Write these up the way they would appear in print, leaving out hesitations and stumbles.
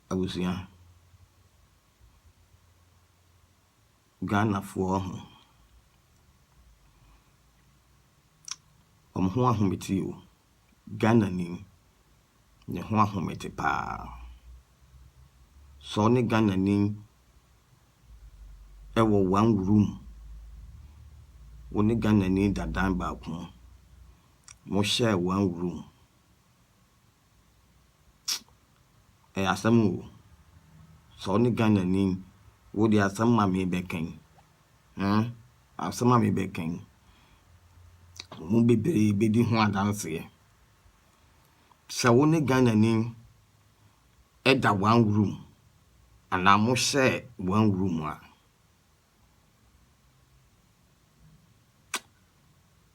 Awis3m Ghana for ho ahomete o Ghana ni ne ho ahomete pa so ne Ghana ni ewo one room woni Ghana ni dadan ba ko mo share one room asam o so ne Ghana ni wo di asam ma me beken asam ma me beken mo bebere bedi ho adanse se wo ne Ghana ni eda one room ana mo share one room a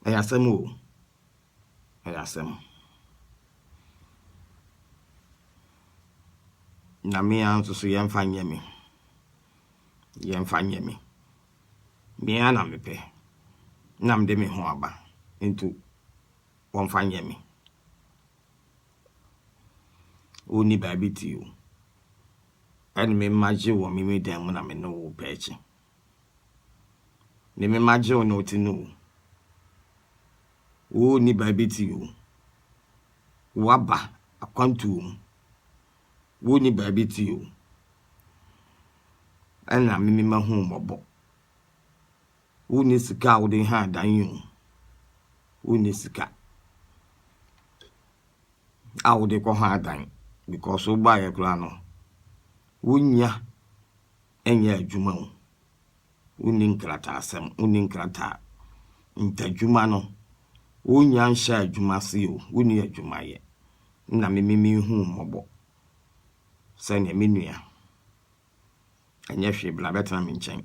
asam o asam na me anso so yemfa nyeme me ana mepe nam de me ho aba into wonfa nyeme oni babiti o and me maje wo me dan mu na me no wo pechi ne me maje o no tinu o ni babiti o waba akwantu wo ni babiti o ana me mahu mobo wo ni sika wo de ha dan yu wo ni sika awo de ko ha dan because wo ba ye kura no wonya enya adwuma wo ni nkrata asem wo ni nkrata ntajuma no wonya nsha adwuma se o wo ni adwuma ye na me hu mobo se ne menua anya hwe bla betena me nchen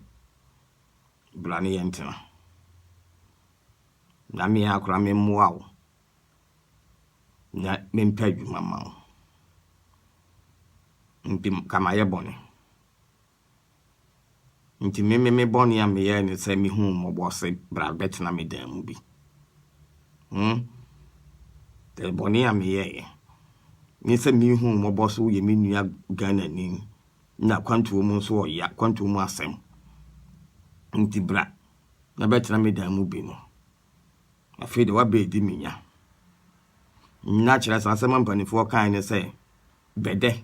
bla ne yentena na me akura me mmoa wo na me mpa adwuma ma wo mpim kama ye bone nti me bone ya me ye ne se me hu mobo se bra betena me dan mu bi te bone ya me ye ni se me hu mobo so ye me nua Ghana ni na kwantu mu so oya kwantu mu asem nti bra na betena me dan mu bi no afede wa be di minya na kire sa asem mpanifo kan ne se bede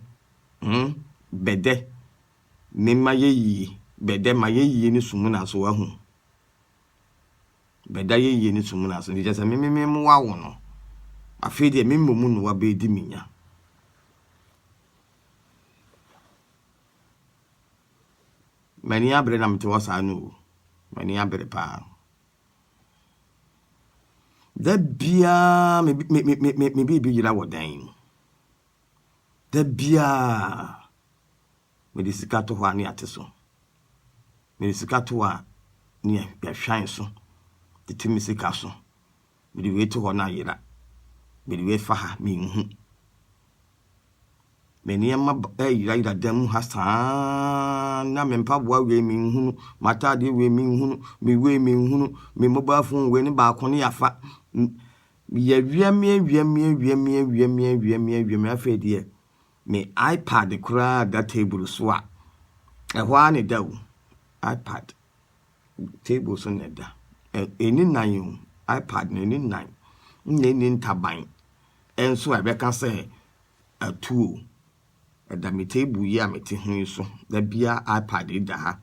bede mema yeyi bede ma yeyi ni sumu na so ahu beda yeyi ni sumu na so ni jesa me mu wa wo no afede me mmomu no wa be di minya mani abre na mte wasa no mani abre pa da bia me bibi yira wodan da bia me de sika to ho ani ateso me de sika to a ni ahwan so titimi sika so me de we to ho na yira me de we fa ha me nhu me ni ma yira dam hasa na me mpa boa we me nhu mata de we me nhu me we me nhu me mobile phone we ni ba ko ni yafa ye wiam afedi me iPad kura that table so a ehwa ne da wo iPad table so ne da eni nan iPad ne ni nan ni ntaban enso a beka se atuo da me table yi a mete hu so da bia iPad da ha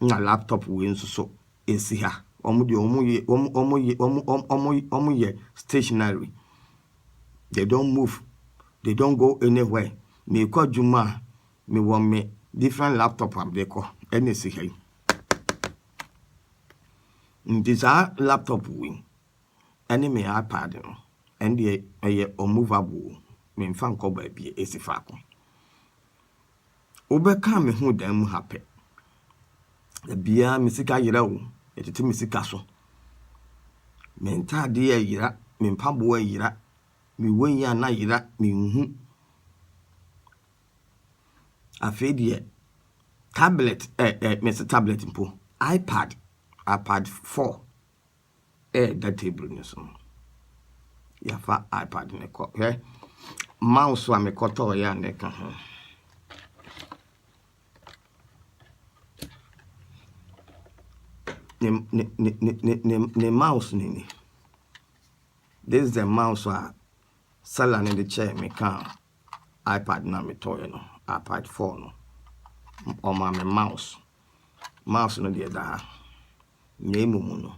na laptop we nso so esi ha omo ye stationary. They don't move, they don't go anywhere. Me kwa juma me want me different laptop am de ko ene si hay ndisa laptop we ene me iPad no ende eye movable me mfa nko ba bia esifa ko obeka me hu dan mu happy bia me sika yira wo etete me sika so me ntade ya yira me mpabo yira me wanya na yira me hu afedie tablet me se tablet mpo iPad 4 that table ni so ya fa iPad ne ko mouse wa me koto ya ne ka ho ne mouse nini. This is the mouse seller in the chair me can iPad na me toy no iPad 4 no or my mouse no de da name mu no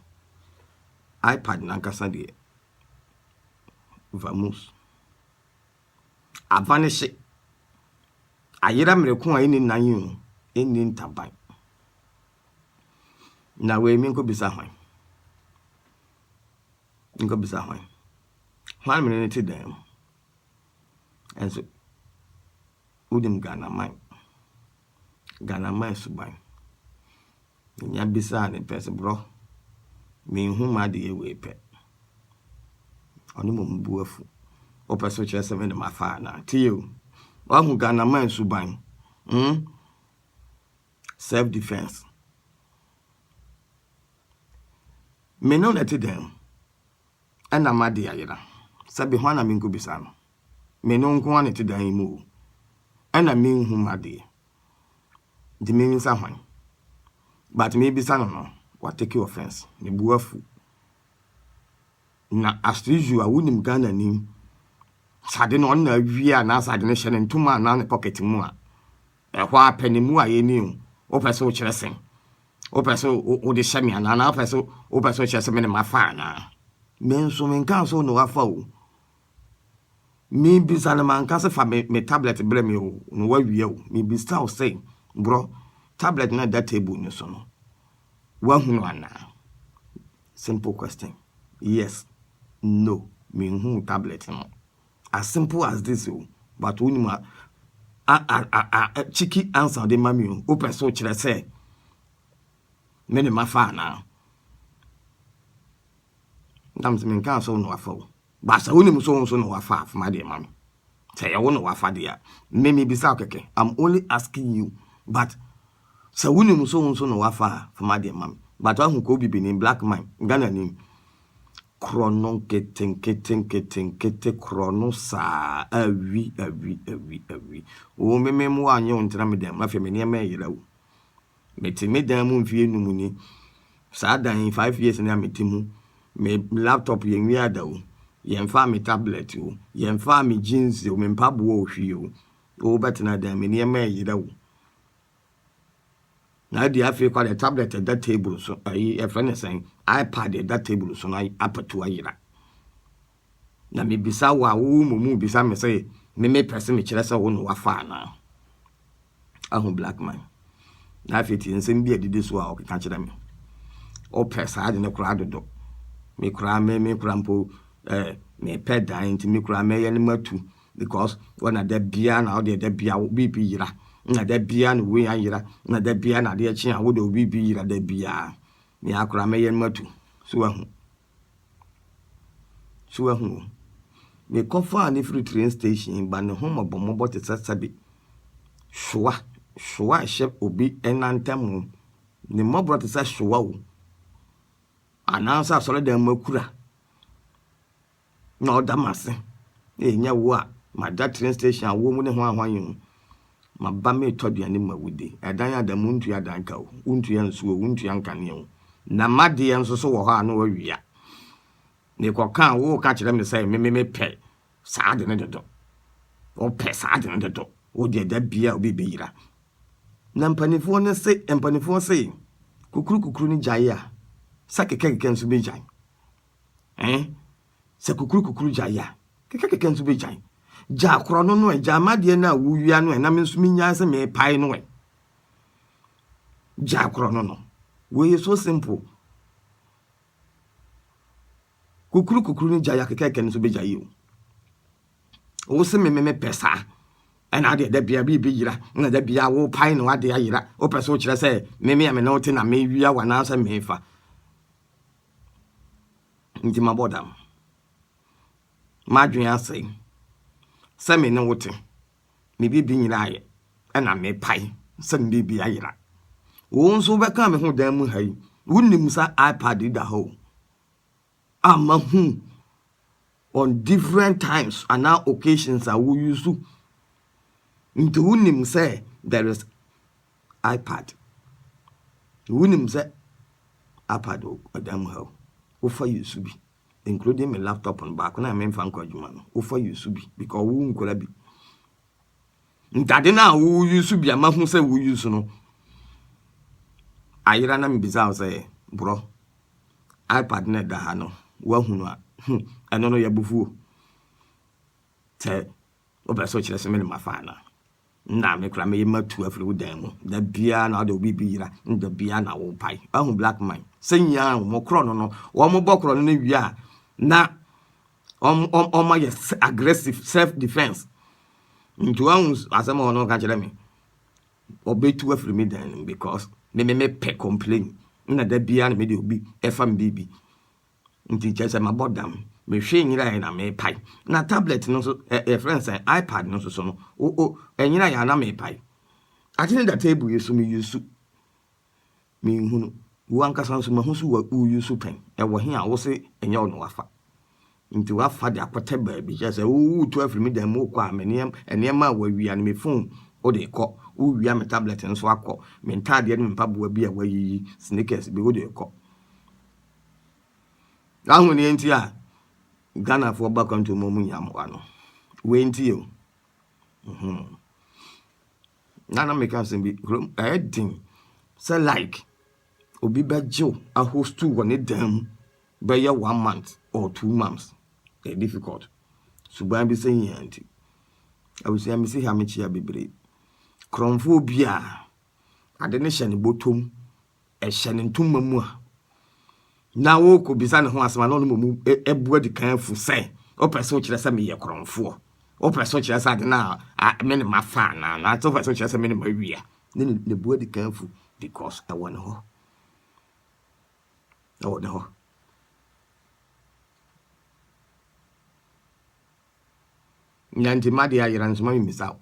iPad na kasa de vamoose avanish ayira mreku ani nan yu eni ntaban na we mi nko bisa hwan hwan me ne ti dem enso udim Ghana man suban nya bisa ne pese bro me hu ma de we pe oni mo mbu afu o pese che se me ne mafa na tiyo wa hu Ghana man suban self defense me no let them ana ma de ayira sabi hwana me nko bisa no me no nko ane ti dan mu ana me hu ma de di me nsa hwan but me bisa no what take offense me bu afu na as usual wunim Ghana ni sade no na awia na sade ne hye ntuma na ne pocket mu a ehwa apanimu a yeni o pese o kyeresen o pese o de hyame na o pese o kyerese me ne mafa na me nso me nka so no wafa o me bisa na man ka se fa me tablet bre me o no wawie o me bisa o say bro tablet na that table ni so no wa hunu ana simple question yes no me hu tablet no as simple as this o but when you a cheeky answer de mami o person kire say me ne mafa na ndam se me nka so no wafa o ba sa woni so no wafa for my de mami say ya woni wafa de ya me bisa keke I'm only asking you but sa woni so no wafa for my de mami but wa hu ko bibini black man Ghana ni krono kete krono sa awi o mememu anyo ntra me dem afia me ne ma yira wo meti me dan mu mfie nu mu ni sa dan 5 years na metimu me laptop ye nwi ada wo ye mfa me tablet wo ye mfa me jeans wo me mpabo wo hwie wo betina dan me ne ma yira wo na di afie kwa the tablet at that table so ayi e friend saying iPad at that table so na apatu ayira na me bisa wa wo mu bisa me say me person me kire say wo no wafa na ahu black man na afie ti nsem bi adide so a o ka kire me o pesa ade ne kura dodo me kura mpo me pedan ti me kura me ye ne matu because when na da bia na o de da bia bi yira na da bia no we ayira na da bia na de chi a wo de obi bi yira da bia me akura me yen matu so ahu me kofa ani free train station ba ne home bomobo te sasabe shwa shep obi enantam ne mobro te sa shwa wo anansa sole da makura na odamase enya wo a ma da train station a wo mu ne ho ahwan ma ba me toduane mawude edan adamu ntu ya danka o untu ya nsuo untu ya nkane o na made ya nso so wo ha na wawia ne kokan wo ka kire me say me pe saade ne dodo o pe saade ne dodo o de da bia obi beyira na mpanifo ne se mpanifo se kukuru ni jaye a sakeke nso be jaye se kukuru jaye a keke nso be jaye ja krono no ja made na wuwia no na me nso minya se me pai no ja krono no we so simple kukuru ni ja ya keke nso be jaye o se me pesa and I did that be a yira na da bia wo pai no ade ayira o pese o kire se me na o te na me wia wa na asa me fa ndi mabodam madwen asai se me ne wote me bi nyina aye na me pai se me bi ayira wo nso be ka me ho dan mu hai wunnim sa iPad da ho amahu on different times and now occasions I will use into unim say there is iPad. Unim say iPad adam how offer you subi including my laptop on back na me mfa nkwa adwuma no offer you subi because wo nkola bi ntade na wo use bi ama hu say wo use no ayira na mbisa say bro iPad na da ha no wa hunu a eno no yabufuo te obeso kire se me ma fa na na me kra me yema tu afri wo dan mu da bia na do bi yira nda bia na wo pai ahu black man senya mo kro no wo mo bokro no na wi a na my aggressive self defense into ones as a no can tell me obey to afri me dan because me pe complain na da bia na me de obi efam bibi nti chese ma bodam me hwe nyira na me pai na tablet no so friends iPad no so no enyira ya na me pai atene da table yesu me yusu me hunu wo anka sanso ma hu so wa yusu pen wo he a wo se enye ono wafa nti wafa de akwata ba bi chese wo to afri me dan mo kwa me enema wa wia na me phone o de ko wo wia me tablet no so akọ me ntade ne mpaboa bi a wa yi sneakers bi wo de ko ahụ ni enti a Ghana for back onto momu nyamwa no we enti o nana make am be heading say like obi bajo a host to one dem by 1 month or 2 months difficult suban bi say enti I will say me see ha me chia bebre kromfo bia ade ne hye ne botom e hye ne ntomamu a na wo ko bisa ne ho asema no mu ebu adi kan fu sei o person kire se me ye kronfo o person kire se ade na me ne mafa na to person kire se me ne mawia ne bu adi kan fu because I want ho no nyanti made ayira nsoma mi misa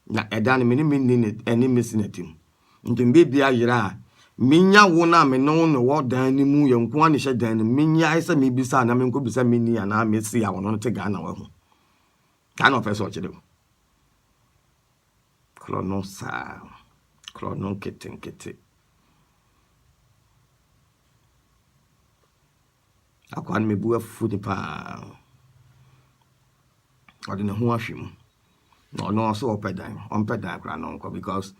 na edan me ne ni eni mesinatim ntimbe bia ayira minya wo na me no no wo dan ni mu ye nko ani hye dan ni minya isa me bisa na me nko bisa me ni ana me si a wono te Ghana wa hu Ghana ofeso chede krono kete akwan me bu afu ni pa odi ne ho ahwem no so opedan kra no nko because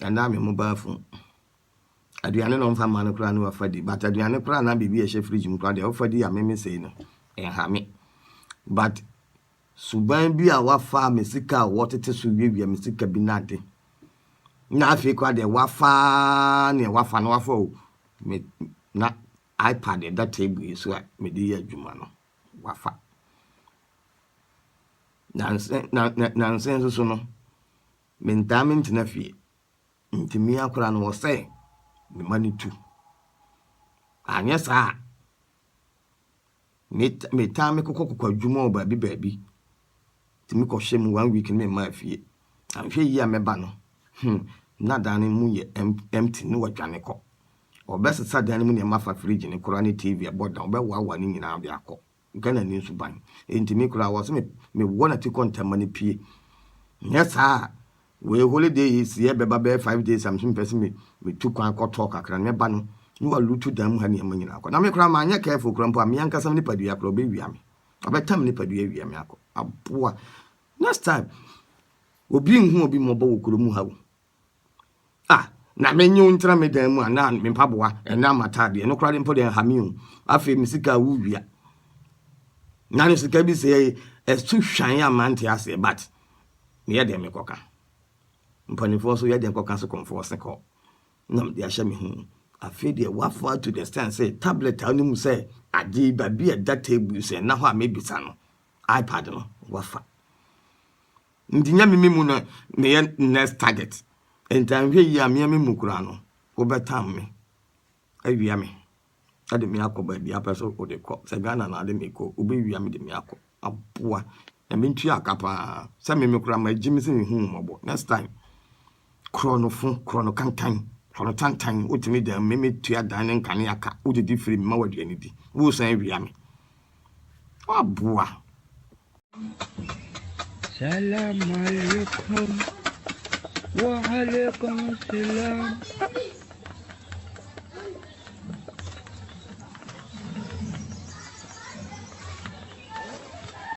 and I'm a mobile phone. Aduane no mfa man kra no afadi but aduane kra na bibi e she fridge mu kra de afadi a me say no ha me but suban bi a wafa me sika wotete so wiewia me sika bi nade na afi kwa de wafa ne wafa no wafa o me na iPad that table so me di adwuma no wafa nansen so no me ntame ntina fie ntimi akora no wo say me mani tu anya sa me time kokokwa adwuma oba bi timi ko hye mu 1 week me ma fie anhwe yi a meba no na dan mu ye empty no wadwane ko obesesa dan mu ne mafa fridge ne kora ne TV aboda obewawa ne nyina bi akọ Ghana ni suban ntimi kora wo so me wona ti kontamani pie nyesa we holiday is here beba be 5 days am some person me took an talk akra me ba no no alutu dam ha ne amanyina akọ na me kora ma anya careful kora mpo am yanka sam ni padua kora be wi am abetam ni padua wi am akọ aboa next time obi nhu obi mo ba wo kuro mu ha wo na menyu ntra me dan mu ana me mpaboa na matade no kora mpo de ha mi hu afi me sika wo wia na ne sika bi se esu hwan amante ase but me ye de me koka mpanifo so ye de koka so konfo se ko nam de ahye me hu afi de wafa to the stand say tablet anu mu say ade ba bi da table say na ho a me bisa no iPad no wafa ndinya me mu no me ye next target entanhwe yi amia me mukura no wo betam me awia me ade me akoba bia peso o de ko se Ghana na ade me ko obewia me de me akọ aboa na me ntua akapa se me mekura ma jimi se hu mobo next time krono kantan krono tantan otimi de me tua dan ne nkane aka o de free ma waduani di wo san awia me aboa Salam alaikum wa alaikum salam